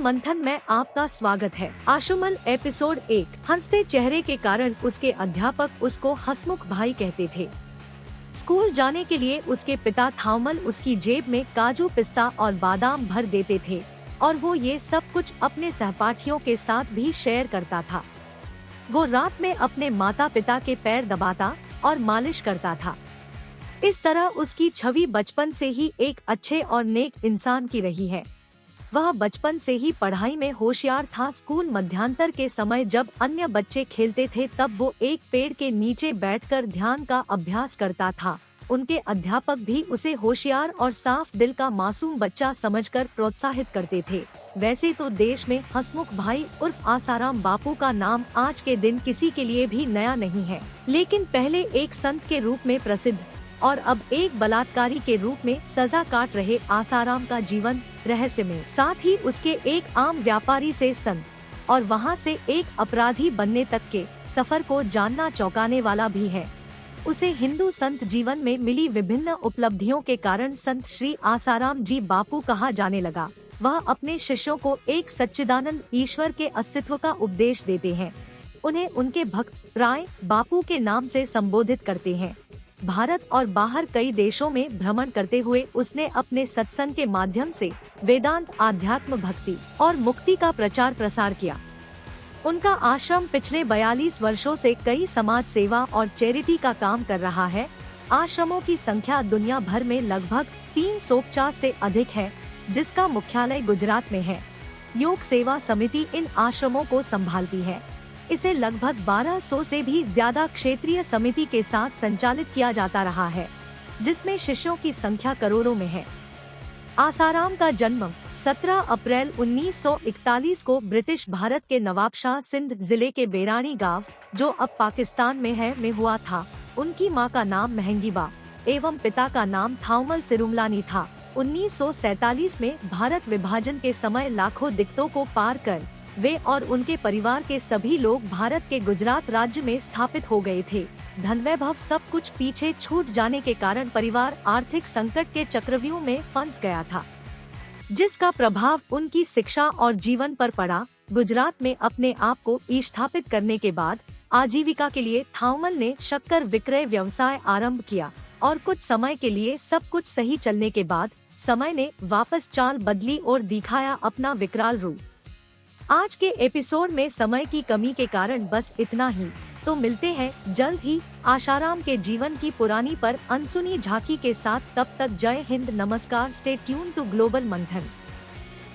मंथन में आपका स्वागत है। आशुमल एपिसोड 1। हंसते चेहरे के कारण उसके अध्यापक उसको हंसमुख भाई कहते थे। स्कूल जाने के लिए उसके पिता थावमल उसकी जेब में काजू, पिस्ता और बादाम भर देते थे और वो ये सब कुछ अपने सहपाठियों के साथ भी शेयर करता था। वो रात में अपने माता पिता के पैर दबाता और मालिश करता था। इस तरह उसकी छवि बचपन से ही एक अच्छे और नेक इंसान की रही है। वह बचपन से ही पढ़ाई में होशियार था। स्कूल मध्यांतर के समय जब अन्य बच्चे खेलते थे तब वो एक पेड़ के नीचे बैठकर ध्यान का अभ्यास करता था। उनके अध्यापक भी उसे होशियार और साफ दिल का मासूम बच्चा समझकर प्रोत्साहित करते थे। वैसे तो देश में हंसमुख भाई उर्फ आसाराम बापू का नाम आज के दिन किसी के लिए भी नया नहीं है, लेकिन पहले एक संत के रूप में प्रसिद्ध और अब एक बलात्कारी के रूप में सजा काट रहे आसाराम का जीवन रहस्यमय, साथ ही उसके एक आम व्यापारी से संत और वहां से एक अपराधी बनने तक के सफर को जानना चौंकाने वाला भी है। उसे हिंदू संत जीवन में मिली विभिन्न उपलब्धियों के कारण संत श्री आसाराम जी बापू कहा जाने लगा। वह अपने शिष्यों को एक सच्चिदानंद ईश्वर के अस्तित्व का उपदेश देते हैं। उन्हें उनके भक्त प्राय बापू के नाम से संबोधित करते हैं। भारत और बाहर कई देशों में भ्रमण करते हुए उसने अपने सत्संग के माध्यम से वेदांत, आध्यात्म, भक्ति और मुक्ति का प्रचार प्रसार किया। उनका आश्रम पिछले 42 वर्षों से कई समाज सेवा और चैरिटी का काम कर रहा है। आश्रमों की संख्या दुनिया भर में लगभग 350 से अधिक है, जिसका मुख्यालय गुजरात में है। योग सेवा समिति इन आश्रमों को संभालती है। इसे लगभग 1200 से भी ज्यादा क्षेत्रीय समिति के साथ संचालित किया जाता रहा है, जिसमें शिष्यों की संख्या करोड़ों में है। आसाराम का जन्म 17 अप्रैल 1941 को ब्रिटिश भारत के नवाबशाह सिंध जिले के बेरानी गांव, जो अब पाकिस्तान में है, में हुआ था। उनकी मां का नाम महंगीबा एवं पिता का नाम थावमल सिरुमलानी था। 1947 में भारत विभाजन के समय लाखों दिक्कतों को पार कर वे और उनके परिवार के सभी लोग भारत के गुजरात राज्य में स्थापित हो गए थे। धन वैभव सब कुछ पीछे छूट जाने के कारण परिवार आर्थिक संकट के चक्रव्यूह में फंस गया था, जिसका प्रभाव उनकी शिक्षा और जीवन पर पड़ा। गुजरात में अपने आप को स्थापित करने के बाद आजीविका के लिए थावमल ने शक्कर विक्रय व्यवसाय आरंभ किया और कुछ समय के लिए सब कुछ सही चलने के बाद समय ने वापस चाल बदली और दिखाया अपना विकराल रूप। आज के एपिसोड में समय की कमी के कारण बस इतना ही। तो मिलते हैं जल्द ही आसाराम के जीवन की पुरानी पर अनसुनी झांकी के साथ। तब तक जय हिंद, नमस्कार। स्टे ट्यून टू ग्लोबल मंथन।